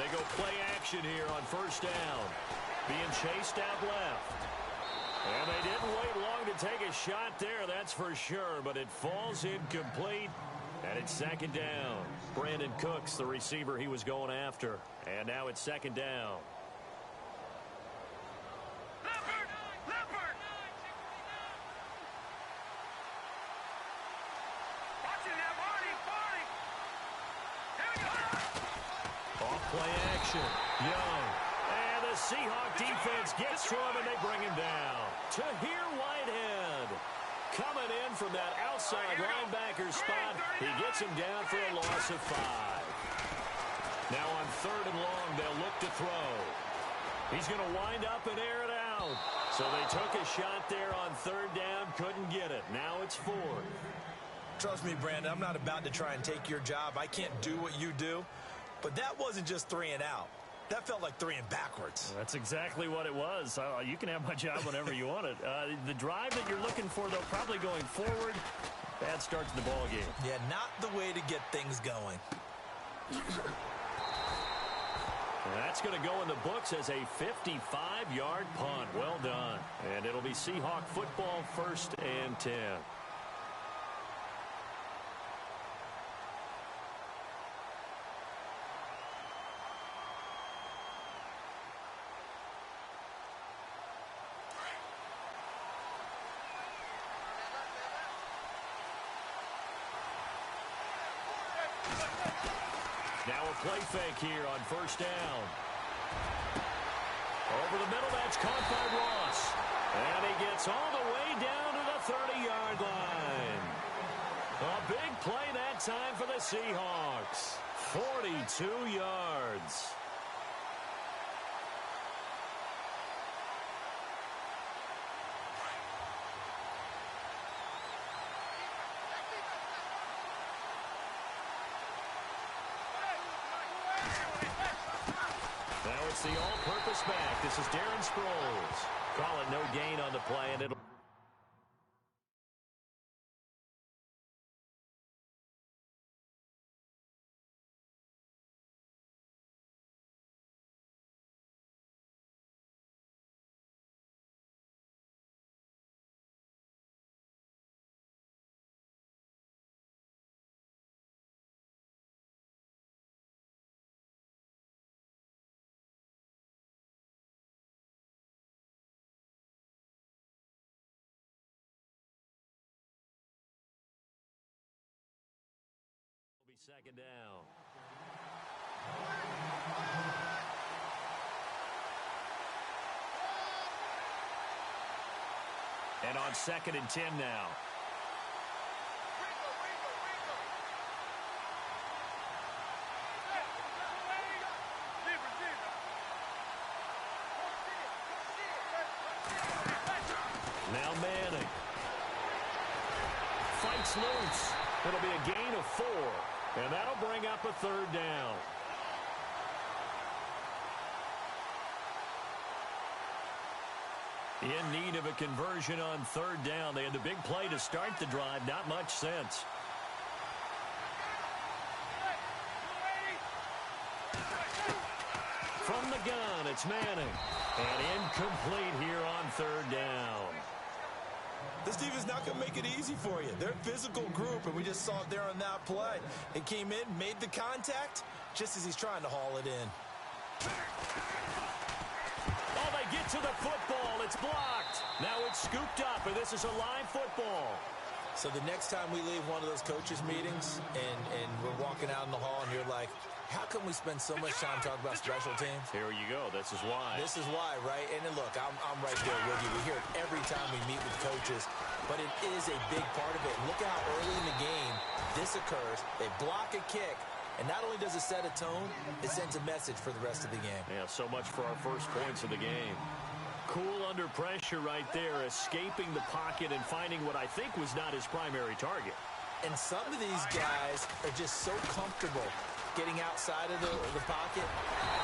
They go play action here on first down. Being chased out left. And they didn't wait long to take a shot there, that's for sure. But it falls incomplete. And it's second down. Brandon Cooks, the receiver he was going after. And now it's second down. Play action. Young. And the Seahawk defense gets to him, and they bring him down. Tahir Whitehead coming in from that outside linebacker spot. He gets him down for a loss of 5. Now on third and long, they'll look to throw. He's going to wind up and air it out. So they took a shot there on third down, couldn't get it. Now it's fourth. Trust me, Brandon, I'm not about to try and take your job. I can't do what you do. But that wasn't just 3 and out. That felt like 3 and backwards. Well, that's exactly what it was. You can have my job whenever you want it. The drive that you're looking for, though, probably going forward. Bad start to the ball game. Yeah, not the way to get things going. And that's going to go in the books as a 55-yard punt. Well done. And it'll be Seahawk football, 1st and 10. Now a play fake here on first down. Over the middle, that's caught by Ross. And he gets all the way down to the 30-yard line. A big play that time for the Seahawks. 42 yards. It's the all-purpose back. This is Darren Sproles. Call it no gain on the play, and it'll... be second down. And on 2nd and 10 now. Now Manning. Fights loose. It'll be a gain of 4. And that'll bring up a 3rd down. In need of a conversion on 3rd down. They had the big play to start the drive. Not much sense. From the gun, it's Manning. And incomplete here on 3rd down. This defense is not going to make it easy for you. They're a physical group, and we just saw it there on that play. It came in, made the contact, just as he's trying to haul it in. Oh, they get to the football. It's blocked. Now it's scooped up, and this is a live football. So the next time we leave one of those coaches' meetings and we're walking out in the hall and you're like, how come we spend so much time talking about special teams? Here you go. This is why. This is why, right? And then look, I'm right there with you. We hear it every time we meet with coaches, but it is a big part of it. Look at how early in the game this occurs. They block a kick, and not only does it set a tone, it sends a message for the rest of the game. Yeah, so much for our first points of the game. Cool under pressure right there, escaping the pocket and finding what I think was not his primary target. And some of these guys are just so comfortable getting outside of the pocket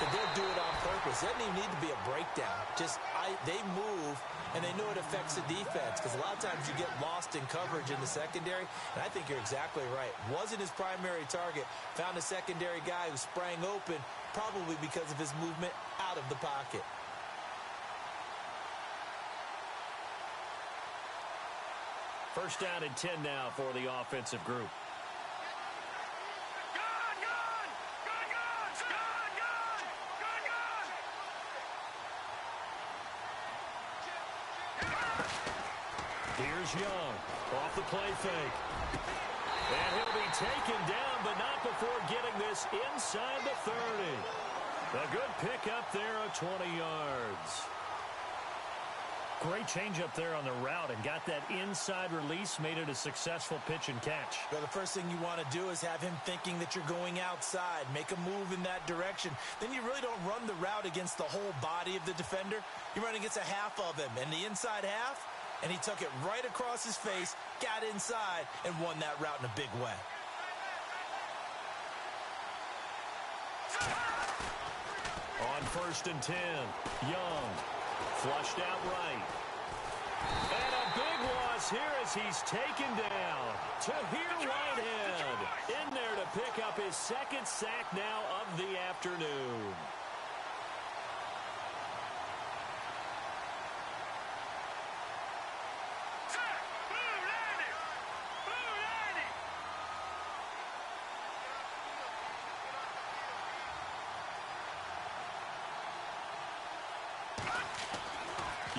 that they'll do it on purpose. It doesn't even need to be a breakdown. They move, and they know it affects the defense because a lot of times you get lost in coverage in the secondary, and I think you're exactly right. Wasn't his primary target. Found a secondary guy who sprang open, probably because of his movement out of the pocket. First down and 10 now for the offensive group. Here's Young off the play fake. And he'll be taken down, but not before getting this inside the 30. A good pickup there of 20 yards. Great change up there on the route and got that inside release, made it a successful pitch and catch. Well, the first thing you want to do is have him thinking that you're going outside, make a move in that direction. Then you really don't run the route against the whole body of the defender. You run against a half of him, and the inside half, and he took it right across his face, got inside, and won that route in a big way. On 1st and 10, Young flushed out right. And a big loss here as he's taken down. Tahir Whitehead in there to pick up his second sack now of the afternoon.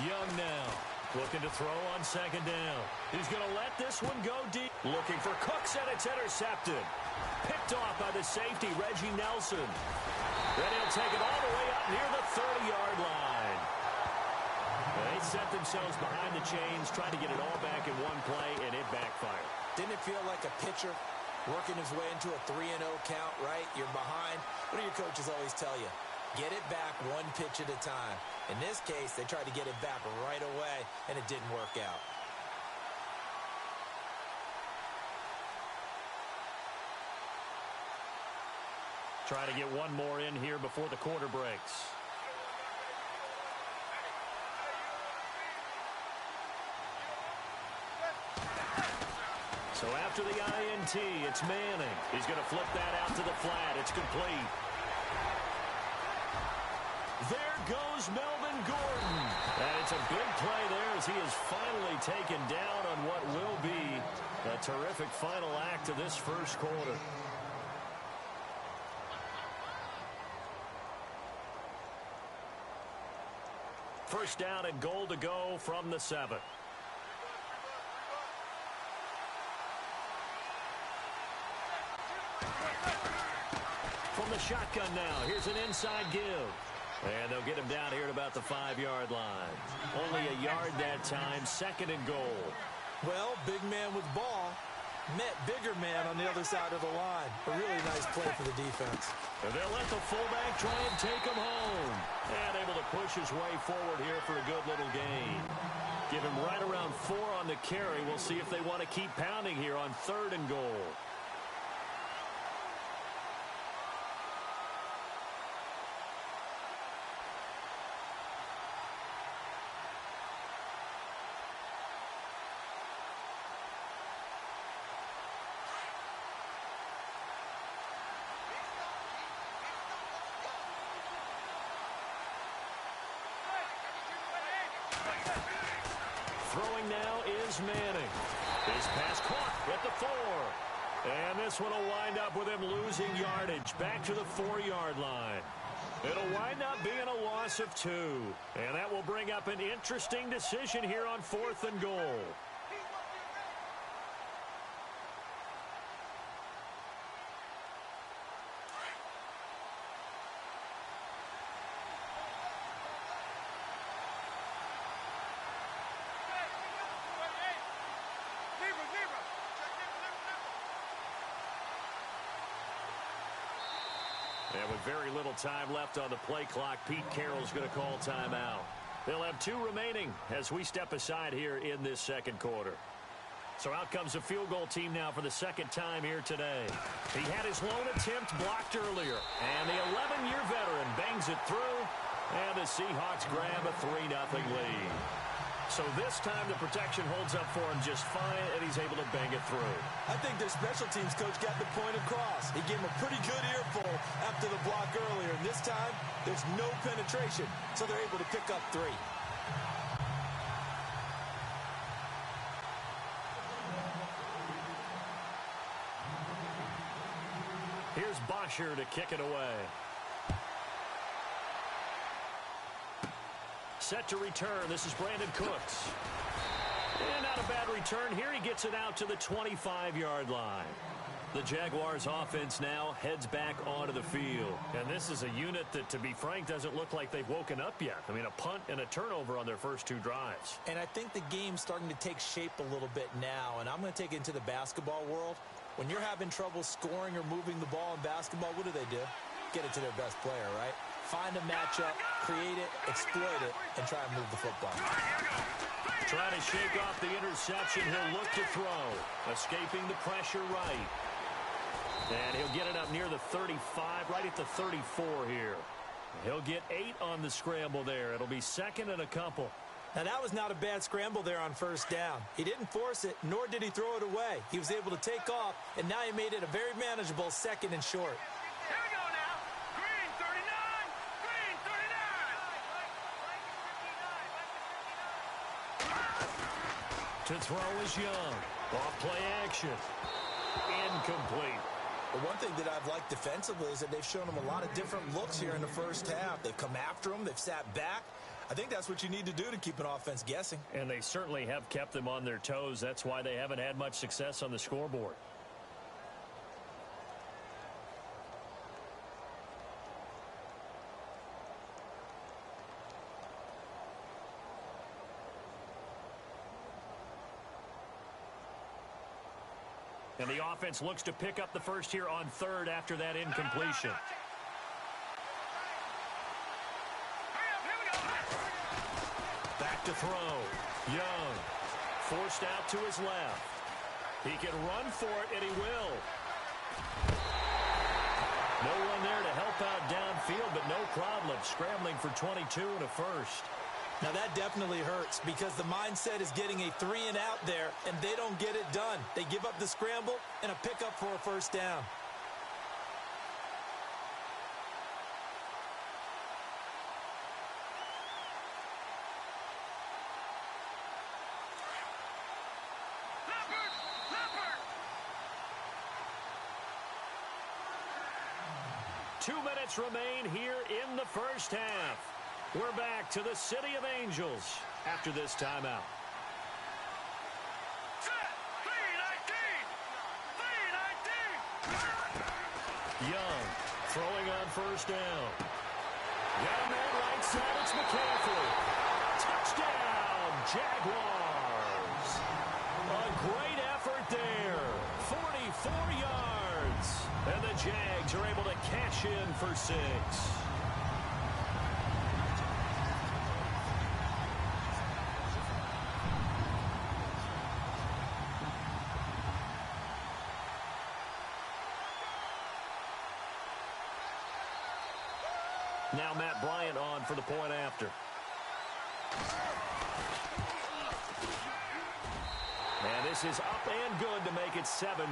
Young now looking to throw on 2nd down. He's going to let this one go deep. Looking for Cooks, and it's intercepted. Picked off by the safety, Reggie Nelson. Then he'll take it all the way up near the 30-yard line. They set themselves behind the chains, trying to get it all back in one play, and it backfired. Didn't it feel like a pitcher working his way into a 3-0 count, right? You're behind. What do your coaches always tell you? Get it back one pitch at a time. In this case, they tried to get it back right away, and it didn't work out. Try to get one more in here before the quarter breaks. So after the INT, it's Manning. He's going to flip that out to the flat. It's complete. There goes Melvin Gordon. And it's a big play there as he is finally taken down on what will be a terrific final act of this first quarter. First down and goal to go from the 7. From the shotgun now, here's an inside give. And they'll get him down here at about the 5-yard line. Only a yard that time, 2nd and goal. Well, big man with ball met bigger man on the other side of the line. A really nice play for the defense. And they'll let the fullback try and take him home. And able to push his way forward here for a good little gain. Give him right around 4 on the carry. We'll see if they want to keep pounding here on 3rd and goal. Throwing now is Manning. His pass caught at the 4. And this one will wind up with him losing yardage back to the 4-yard line. It'll wind up being a loss of 2. And that will bring up an interesting decision here on 4th and goal. And with very little time left on the play clock, Pete Carroll's going to call timeout. They'll have 2 remaining as we step aside here in this 2nd quarter. So out comes a field goal team now for the 2nd time here today. He had his lone attempt blocked earlier. And the 11-year veteran bangs it through. And the Seahawks grab a 3-0 lead. So this time the protection holds up for him just fine, and he's able to bang it through. I think their special teams coach got the point across. He gave him a pretty good earful after the block earlier, and this time there's no penetration, so they're able to pick up 3. Here's Bosher to kick it away. Set to return. This is Brandon Cooks. And not a bad return here. He gets it out to the 25-yard line. The Jaguars offense now heads back onto the field. And this is a unit that, to be frank, doesn't look like they've woken up yet. I mean, a punt and a turnover on their first 2 drives. And I think the game's starting to take shape a little bit now. And I'm going to take it into the basketball world. When you're having trouble scoring or moving the ball in basketball, what do? Get it to their best player, right? Find a matchup, create it, exploit it, and try and move the football. Trying to shake off the interception. He'll look to throw. Escaping the pressure right. And he'll get it up near the 35, right at the 34 here. He'll get 8 on the scramble there. It'll be 2nd and a couple. Now, that was not a bad scramble there on first down. He didn't force it, nor did he throw it away. He was able to take off, and now he made it a very manageable 2nd and short. Here we go now. Green 39. Green 39. To throw is Young. Off play action. Incomplete. The one thing that I've liked defensively is that they've shown him a lot of different looks here in the first half. They've come after him. They've sat back. I think that's what you need to do to keep an offense guessing. And they certainly have kept them on their toes. That's why they haven't had much success on the scoreboard. And the offense looks to pick up the first here on 3rd after that incompletion. Back to throw. Young. Forced out to his left. He can run for it, and he will. No one there to help out downfield, but no problem. Scrambling for 22 and a first. Now, that definitely hurts because the mindset is getting a 3-and-out there, and they don't get it done. They give up the scramble and a pickup for a first down. Leopard. 2 minutes remain here in the first half. We're back to the City of Angels after this timeout. Set. 3-19. Young throwing on first down. Got him on right side. It's McCaffrey. Touchdown, Jaguars. A great effort there. 44 yards. And the Jags are able to cash in for 6. Now Matt Bryant on for the point after. And this is up and good to make it 7-3.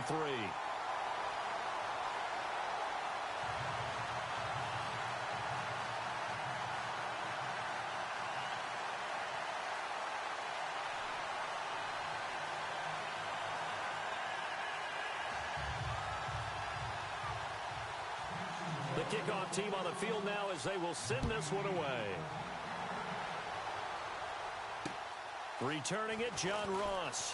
The kickoff team on the field now as they will send this one away. Returning it, John Ross.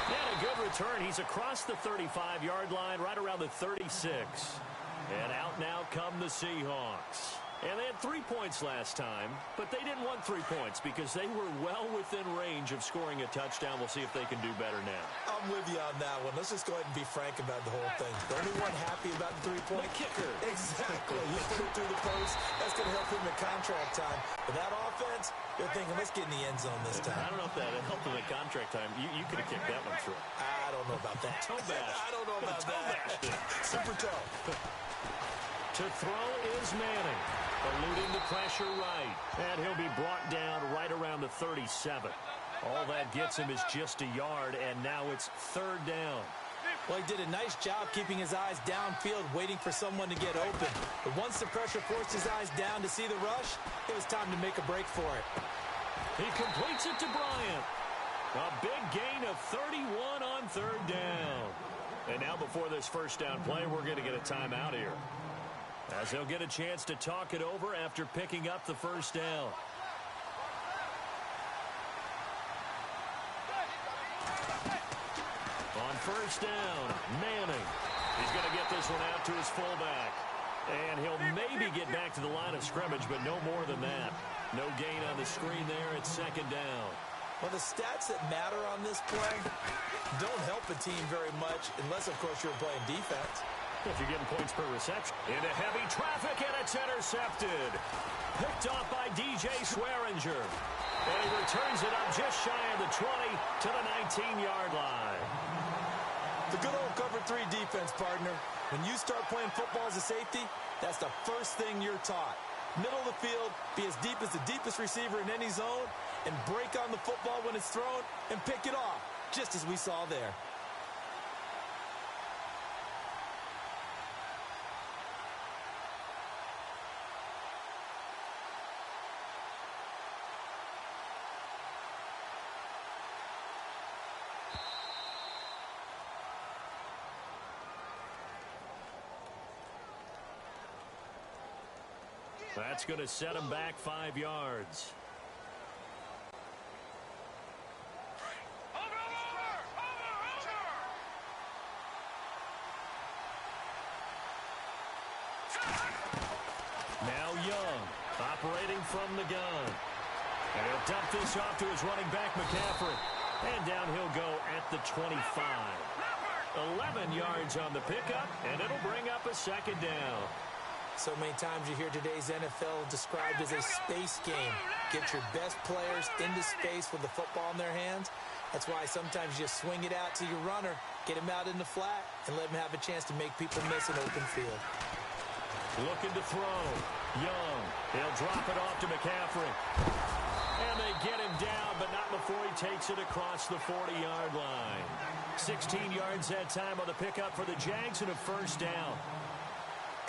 And a good return. He's across the 35-yard line, right around the 36. And out now come the Seahawks. And they had 3 points last time, but they didn't want 3 points because they were well within range of scoring a touchdown. We'll see if they can do better now. I'm with you on that one. Let's just go ahead and be frank about the whole thing. The only one happy about the 3-point kicker. Exactly. You put it through the post. That's going to help him at contract time. But that offense, they're thinking, let's get in the end zone this time. I don't know if that helped him at contract time. You could have kicked that one through. I don't know about that. Toe bash. I don't know about that. Super toe. To throw is Manning. Eluding the pressure right. And he'll be brought down right around the 37. All that gets him is just a yard, and now it's third down. Well, he did a nice job keeping his eyes downfield, waiting for someone to get open. But once the pressure forced his eyes down to see the rush, it was time to make a break for it. He completes it to Bryant. A big gain of 31 on third down. And now before this first down play, we're going to get a timeout here, as he'll get a chance to talk it over after picking up the first down. On first down, Manning. He's going to get this one out to his fullback. And he'll maybe get back to the line of scrimmage, but no more than that. No gain on the screen there. It's second down. Well, the stats that matter on this play don't help a team very much unless, of course, you're playing defense. If you're getting points per reception. Into heavy traffic, and it's intercepted. Picked off by DJ Swearinger. And he returns it up just shy of the 20 to the 19-yard line. The good old cover 3 defense, partner. When you start playing football as a safety, that's the first thing you're taught. Middle of the field, be as deep as the deepest receiver in any zone, and break on the football when it's thrown and pick it off, just as we saw there. That's going to set him back 5 yards. Now Young, operating from the gun. And he'll dump this off to his running back, McCaffrey. And down he'll go at the 25. 11 yards on the pickup, and it'll bring up a second down. So many times you hear today's NFL described as a space game. Get your best players into space with the football in their hands. That's why sometimes you swing it out to your runner, get him out in the flat, and let him have a chance to make people miss an open field. Looking to throw. Young. He'll drop it off to McCaffrey. And they get him down, but not before he takes it across the 40-yard line. 16 yards that time on the pickup for the Jags and a first down.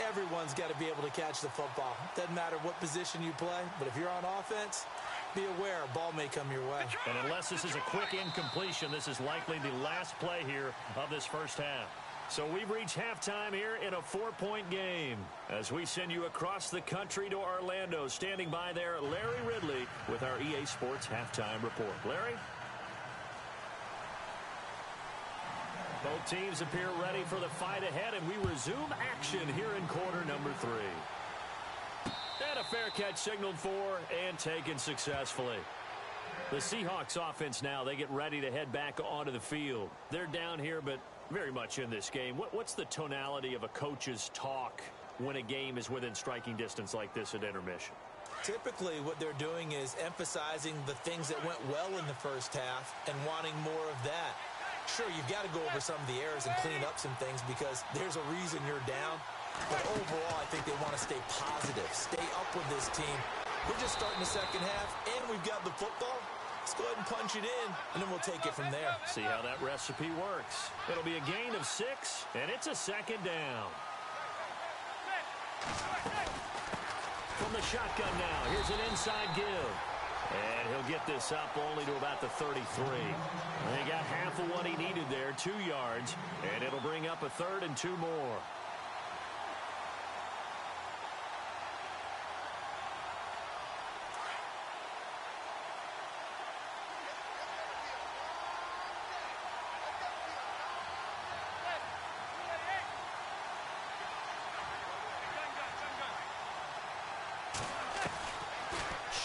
Everyone's got to be able to catch the football. Doesn't matter what position you play, but if you're on offense, be aware a ball may come your way. And unless this is a quick incompletion, this is likely the last play here of this first half. So we've reached halftime here in a 4-point game. As we send you across the country to Orlando, standing by there, Larry Ridley with our EA Sports Halftime Report. Larry? Both teams appear ready for the fight ahead, and we resume action here in quarter number 3. And a fair catch signaled for and taken successfully. The Seahawks offense now, they get ready to head back onto the field. They're down here, but very much in this game. What's the tonality of a coach's talk when a game is within striking distance like this at intermission? Typically, what they're doing is emphasizing the things that went well in the first half and wanting more of that. Sure, you've got to go over some of the errors and clean up some things because there's a reason you're down. But overall, I think they want to stay positive, stay up with this team. We're just starting the second half, and we've got the football. Let's go ahead and punch it in, and then we'll take it from there. See how that recipe works. It'll be a gain of 6, and it's a second down. From the shotgun now, here's an inside give. And he'll get this up only to about the 33. They got half of what he needed there, 2 yards, and it'll bring up a 3rd and 2 more.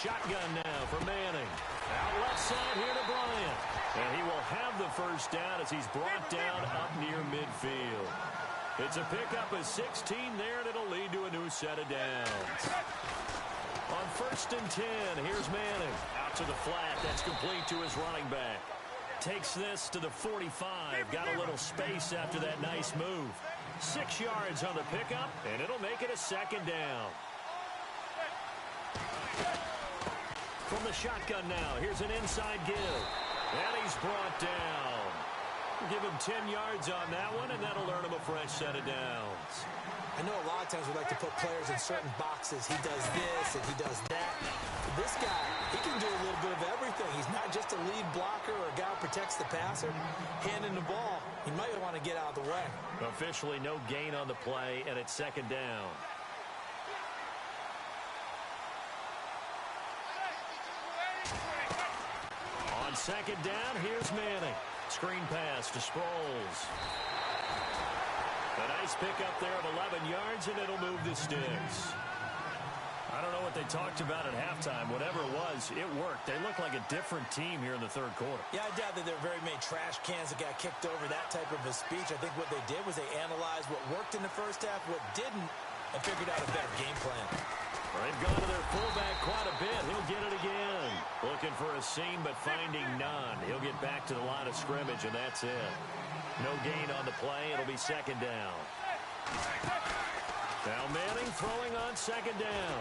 Shotgun now for Manning. Out left side here to Bryant. And he will have the first down as he's brought down up near midfield. It's a pickup of 16 there, and it'll lead to a new set of downs. On 1st and 10, here's Manning. Out to the flat. That's complete to his running back. Takes this to the 45. Got a little space after that nice move. 6 yards on the pickup, and it'll make it a second down. From the shotgun now, here's an inside give. And he's brought down. Give him 10 yards on that one, and that'll earn him a fresh set of downs. I know a lot of times we like to put players in certain boxes. He does this and he does that. But this guy, he can do a little bit of everything. He's not just a lead blocker or a guy who protects the passer. Handing the ball, he might want to get out of the way. Officially no gain on the play, and it's second down. On second down, here's Manning. Screen pass to Sproles. A nice pickup there of 11 yards, and it'll move the sticks. I don't know what they talked about at halftime. Whatever it was, it worked. They look like a different team here in the third quarter. Yeah, I doubt that there were very many trash cans that got kicked over, that type of a speech. I think what they did was they analyzed what worked in the first half, what didn't, and figured out a better game plan. They've gone to their fullback quite a bit. He'll get it again. Looking for a seam, but finding none. He'll get back to the line of scrimmage, and that's it. No gain on the play. It'll be second down. Now Manning throwing on second down.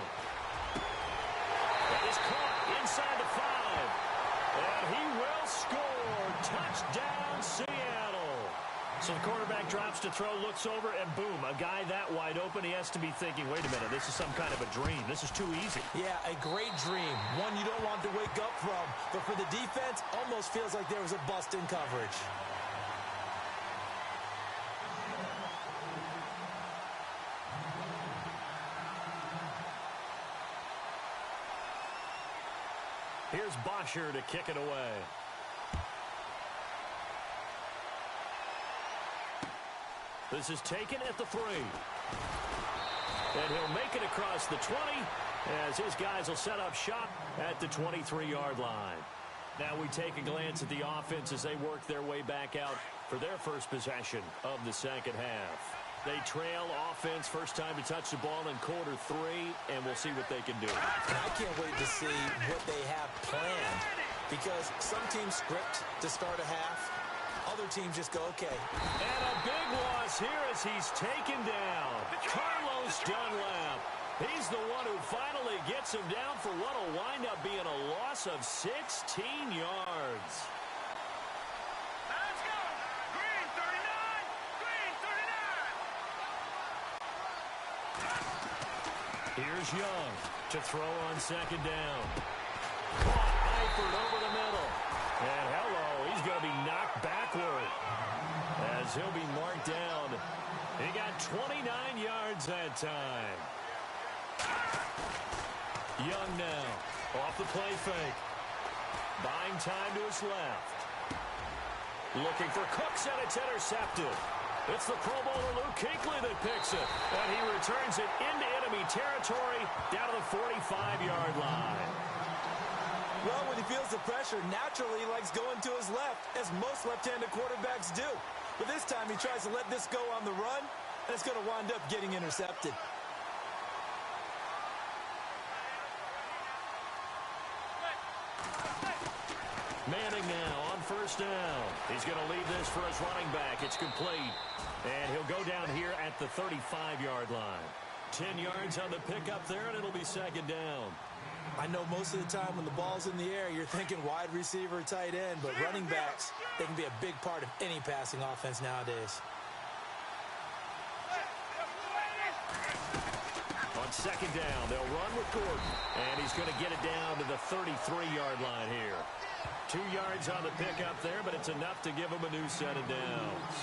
That is caught inside the 5. And he will score. Touchdown, Seattle. So the quarterback drops to throw, looks over, and boom, a guy that wide open. He has to be thinking, wait a minute, this is some kind of a dream. This is too easy. Yeah, a great dream. One you don't want to wake up from. But for the defense, almost feels like there was a bust in coverage. Here's Bosher to kick it away. This is taken at the 3. And he'll make it across the 20 as his guys will set up shop at the 23-yard line. Now we take a glance at the offense as they work their way back out for their first possession of the second half. They trail offense, first time to touch the ball in quarter 3, and we'll see what they can do. I can't wait to see what they have planned, because some teams script to start a half. Other teams just go, okay. And a big loss here as he's taken down. Carlos Dunlap. He's the one who finally gets him down for what will wind up being a loss of 16 yards. Let's go. Green 39. Green 39. Here's Young to throw on second down. Caught Eifert over the middle. And hello, he's going to be knocked backward as he'll be marked down. He got 29 yards that time. Young now off the play fake. Buying time to his left. Looking for Cooks, and it's intercepted. It's the Pro Bowler Luke Kuechly that picks it. And he returns it into enemy territory down to the 45-yard line. Well, when he feels the pressure, naturally he likes going to his left, as most left-handed quarterbacks do. But this time he tries to let this go on the run, and it's going to wind up getting intercepted. Manning now on first down. He's going to leave this for his running back. It's complete. And he'll go down here at the 35-yard line. 10 yards on the pickup there, and it'll be second down. I know most of the time when the ball's in the air, you're thinking wide receiver, tight end, but running backs, they can be a big part of any passing offense nowadays. On second down, they'll run with Gordon, and he's going to get it down to the 33-yard line here. 2 yards on the pickup there, but it's enough to give him a new set of downs.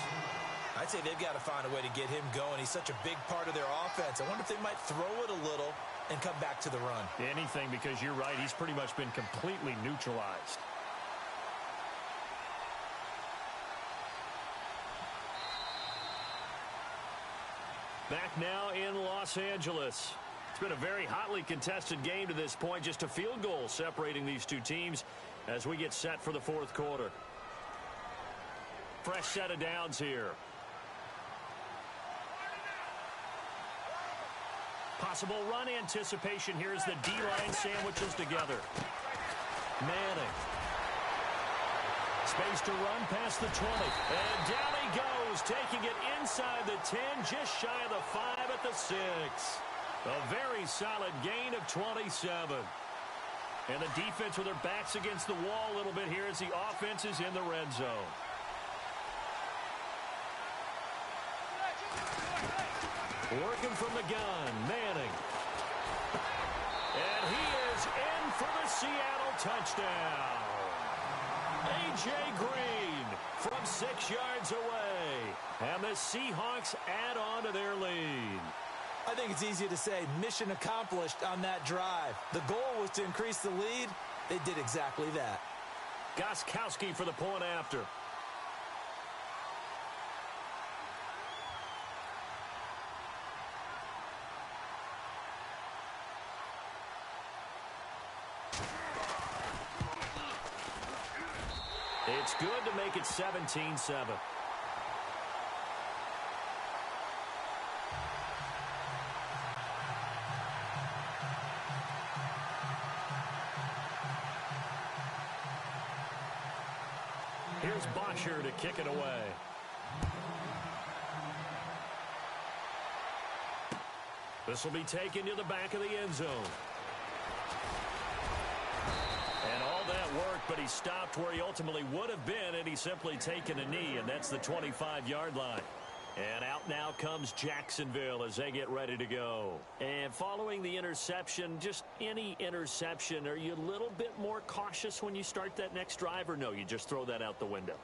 I'd say they've got to find a way to get him going. He's such a big part of their offense. I wonder if they might throw it a little and come back to the run. Anything, because you're right, he's pretty much been completely neutralized. Back now in Los Angeles. It's been a very hotly contested game to this point. Just a field goal separating these two teams as we get set for the fourth quarter. Fresh set of downs here. Possible run anticipation here as the D-line sandwiches together. Manning. Space to run past the 20. And down he goes, taking it inside the 10, just shy of the 5 at the 6. A very solid gain of 27. And the defense with their backs against the wall a little bit here as the offense is in the red zone. Working from the gun, Manning. And he is in for the Seattle touchdown. A.J. Green from 6 yards away. And the Seahawks add on to their lead. I think it's easy to say mission accomplished on that drive. The goal was to increase the lead. They did exactly that. Gostkowski for the point after. It's good to make it 17-7. Here's Bosher to kick it away. This will be taken to the back of the end zone. And all that work, but he stopped where he ultimately would have been, and he's simply taken a knee, and that's the 25-yard line. And out now comes Jacksonville as they get ready to go. And following the interception, just any interception, are you a little bit more cautious when you start that next drive, or no, you just throw that out the window?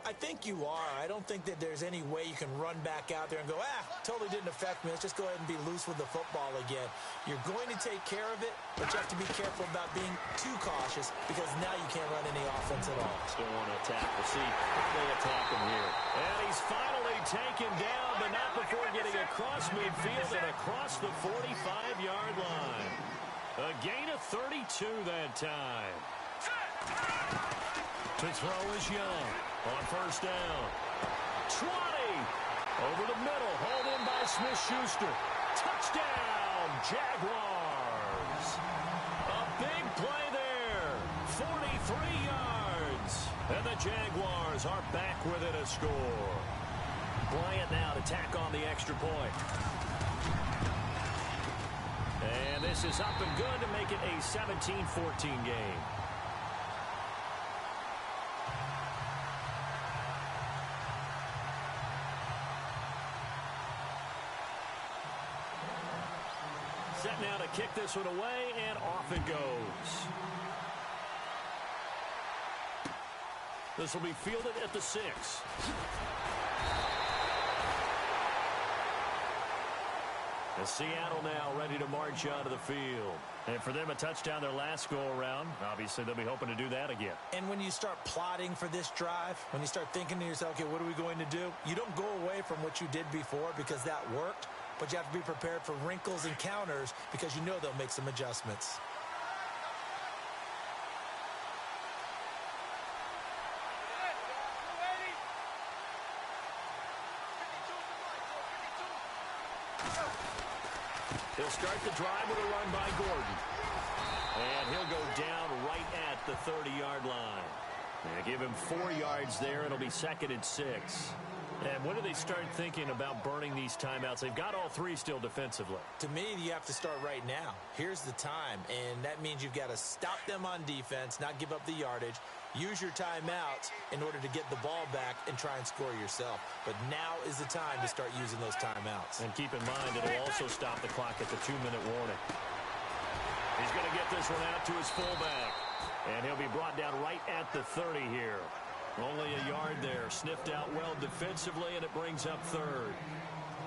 I think you are. I don't think that there's any way you can run back out there and go, totally didn't affect me. Let's just go ahead and be loose with the football again. You're going to take care of it, but you have to be careful about being too cautious because now you can't run any offense at all. Still want to attack. We'll see how they attack him here. And he's finally taken down, but not before getting across midfield and across the 45-yard line. A gain of 32 that time. To throw is Young. On first down. 20. Over the middle. Hauled in by Smith-Schuster. Touchdown, Jaguars. A big play there. 43 yards. And the Jaguars are back within a score. Bryant now to tack on the extra point. And this is up and good to make it a 17-14 game. Set now to kick this one away, and off it goes. This will be fielded at the 6. And Seattle now ready to march onto the field. And for them, a touchdown their last go-around. Obviously, they'll be hoping to do that again. And when you start plotting for this drive, when you start thinking to yourself, okay, what are we going to do? You don't go away from what you did before because that worked. But you have to be prepared for wrinkles and counters because you know they'll make some adjustments. He'll start the drive with a run by Gordon. And he'll go down right at the 30-yard line. And give him 4 yards there. It'll be 2nd and 6. And when do they start thinking about burning these timeouts? They've got all 3 still defensively. To me, you have to start right now. Here's the time, and that means you've got to stop them on defense, not give up the yardage, use your timeouts in order to get the ball back and try and score yourself. But now is the time to start using those timeouts. And keep in mind, it'll also stop the clock at the 2-minute warning. He's going to get this one out to his fullback. And he'll be brought down right at the 30 here. Only a yard there. Sniffed out well defensively, and it brings up 3rd.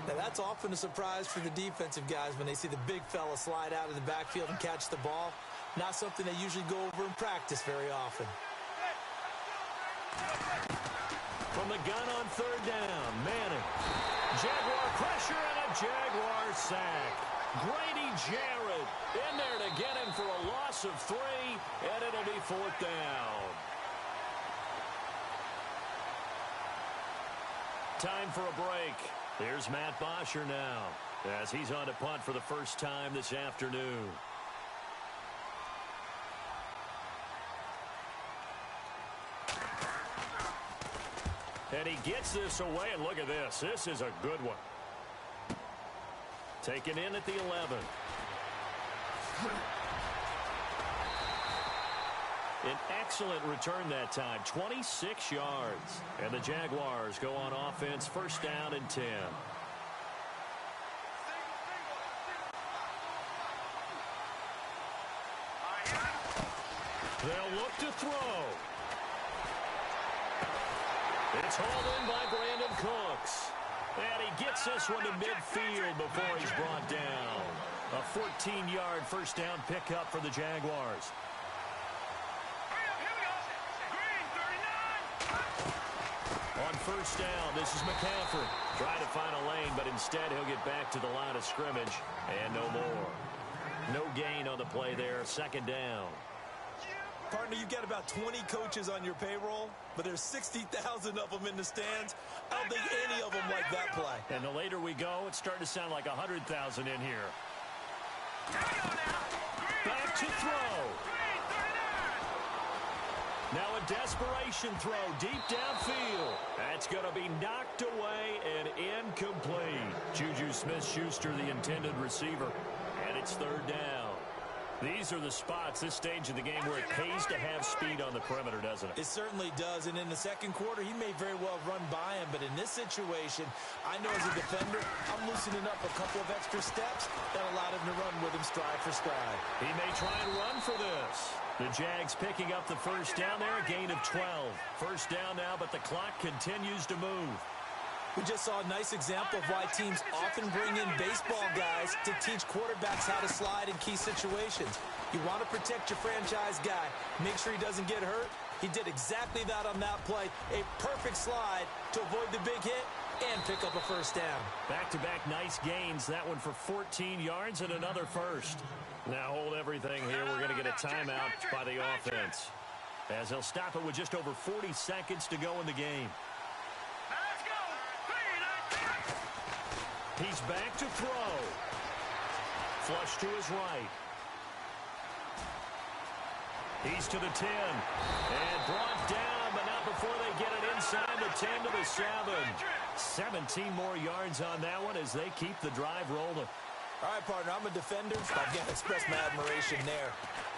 Now, that's often a surprise for the defensive guys when they see the big fella slide out of the backfield and catch the ball. Not something they usually go over in practice very often. From the gun on 3rd down, Manning. Jaguar pressure and a Jaguar sack. Grady Jarrett in there to get him for a loss of 3, and it'll be 4th down. Time for a break. Here's Matt Bosher now as he's on to punt for the first time this afternoon. And he gets this away, and look at this. This is a good one. Taken in at the 11. An excellent return that time, 26 yards. And the Jaguars go on offense, first down and 10. They'll look to throw. It's hauled in by Brandon Cooks. And he gets this one to midfield before he's brought down. A 14-yard first down pickup for the Jaguars. On first down, this is McCaffrey. Trying to find a lane, but instead he'll get back to the line of scrimmage. And no more. No gain on the play there. Second down. Partner, you've got about 20 coaches on your payroll, but there's 60,000 of them in the stands. I don't think any of them like that play. And the later we go, it's starting to sound like 100,000 in here. Back to throw. Now a desperation throw deep downfield. That's going to be knocked away and incomplete. Juju Smith-Schuster, the intended receiver, and it's third down. These are the spots, this stage of the game, where it pays to have speed on the perimeter, doesn't it? It certainly does, and in the second quarter, he may very well run by him, but in this situation, I know as a defender, I'm loosening up a couple of extra steps that allowed him to run with him stride for stride. He may try and run for this. The Jags picking up the first down there, a gain of 12. First down now, but the clock continues to move. We just saw a nice example of why teams often bring in baseball guys to teach quarterbacks how to slide in key situations. You want to protect your franchise guy. Make sure he doesn't get hurt. He did exactly that on that play. A perfect slide to avoid the big hit and pick up a first down. Back-to-back nice gains. That one for 14 yards and another first. Now hold everything here. We're going to get a timeout by the offense, as they'll stop it with just over 40 seconds to go in the game. He's back to throw. Flush to his right. He's to the 10. And brought down, but not before they get it inside the 10 to the 7. 17 more yards on that one as they keep the drive rolling. All right, partner, I'm a defender. I've got to express my admiration there.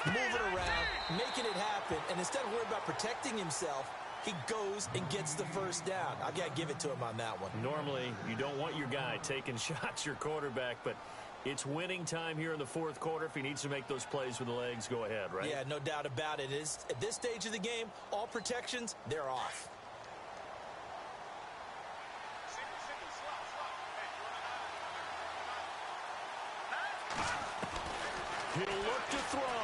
Moving around, making it happen, and instead of worrying about protecting himself, he goes and gets the first down. I got to give it to him on that one. Normally, you don't want your guy taking shots, your quarterback, but it's winning time here in the fourth quarter. If he needs to make those plays with the legs, go ahead, right? Yeah, no doubt about it. At this stage of the game, all protections, they're off. He'll look to throw.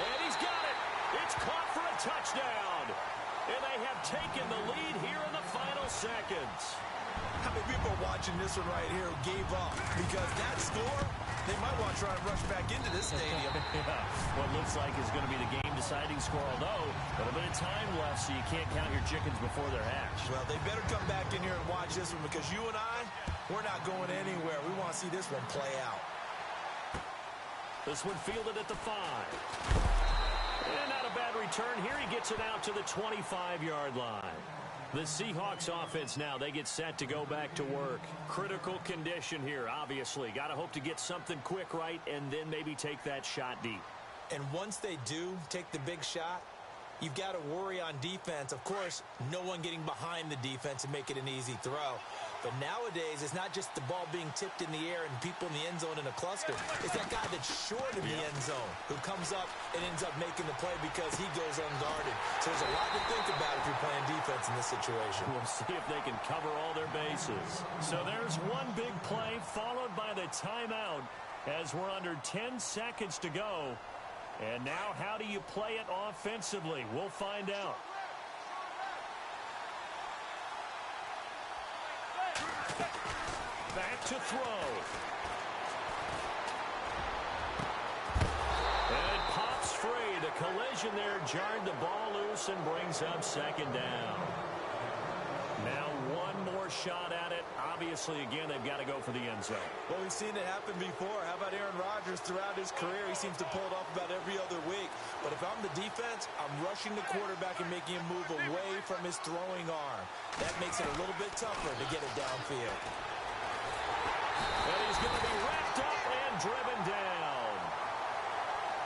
And he's got it. It's caught for a touchdown. And they have taken the lead here in the final seconds. How many people are watching this one right here who gave up? Because that score, they might want to try and rush back into this stadium. Yeah. What looks like is going to be the game-deciding score, although a little bit of time left, so you can't count your chickens before they're hatched. Well, they better come back in here and watch this one, because you and I, we're not going anywhere. We want to see this one play out. This one fielded at the 5. And not a bad return here. He gets it out to the 25-yard line. The Seahawks offense now, they get set to go back to work. Critical condition here, obviously. Got to hope to get something quick right and then maybe take that shot deep. And once they do take the big shot, you've got to worry on defense. Of course, no one getting behind the defense and make it an easy throw. But nowadays, it's not just the ball being tipped in the air and people in the end zone in a cluster. It's that guy that's short of the end zone who comes up and ends up making the play because he goes unguarded. So there's a lot to think about if you're playing defense in this situation. We'll see if they can cover all their bases. So there's one big play followed by the timeout as we're under 10 seconds to go. And now how do you play it offensively? We'll find out. Back to throw. And it pops free. The collision there jarred the ball loose and brings up second down. Now one more shot at it. Obviously, again, they've got to go for the end zone. Well, we've seen it happen before. How about Aaron Rodgers throughout his career? He seems to pull it off about every other week. But if I'm the defense, I'm rushing the quarterback and making him move away from his throwing arm. That makes it a little bit tougher to get it downfield. And he's going to be wrapped up and driven down.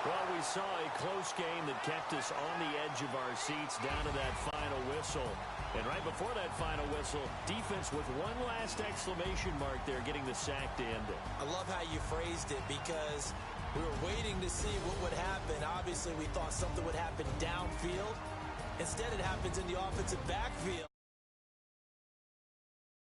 Well, we saw a close game that kept us on the edge of our seats down to that final whistle. And right before that final whistle, defense with one last exclamation mark there, getting the sack to end it. I love how you phrased it because we were waiting to see what would happen. Obviously, we thought something would happen downfield. Instead, it happens in the offensive backfield.